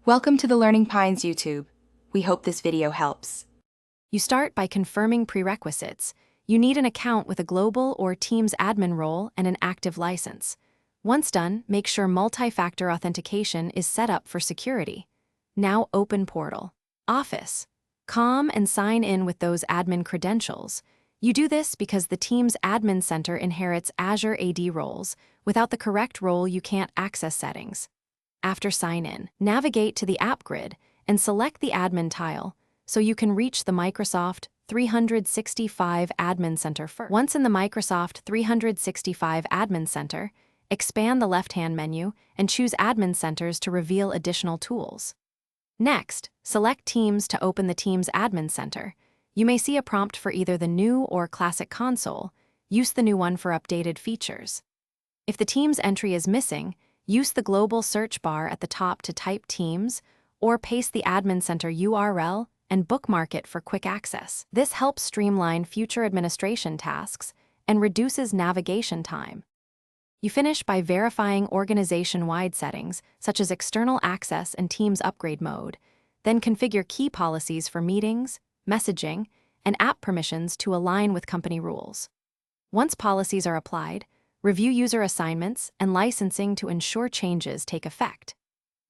Welcome to the Learning Pines YouTube. We hope this video helps. You start by confirming prerequisites. You need an account with a global or Teams admin role and an active license. Once done, make sure multi-factor authentication is set up for security. Now open Portal. Office. Com and sign in with those admin credentials. You do this because the Teams Admin Center inherits Azure AD roles. Without the correct role, you can't access settings. After sign-in, navigate to the app grid and select the admin tile so you can reach the Microsoft 365 Admin Center first. Once in the Microsoft 365 Admin Center, expand the left-hand menu and choose Admin Centers to reveal additional tools. Next, select Teams to open the Teams Admin Center. You may see a prompt for either the new or classic console. Use the new one for updated features. If the Teams entry is missing, use the global search bar at the top to type Teams, or paste the Admin Center URL and bookmark it for quick access. This helps streamline future administration tasks and reduces navigation time. You finish by verifying organization-wide settings, such as external access and Teams upgrade mode, then configure key policies for meetings, messaging, and app permissions to align with company rules. Once policies are applied, review user assignments and licensing to ensure changes take effect.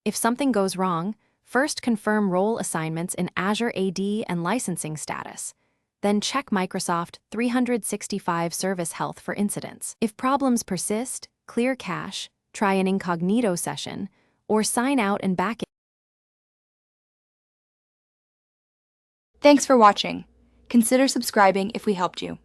If something goes wrong, first confirm role assignments in Azure AD and licensing status. Then check Microsoft 365 Service Health for incidents. If problems persist, clear cache, try an incognito session, or sign out and back in. Thanks for watching. Consider subscribing if we helped you.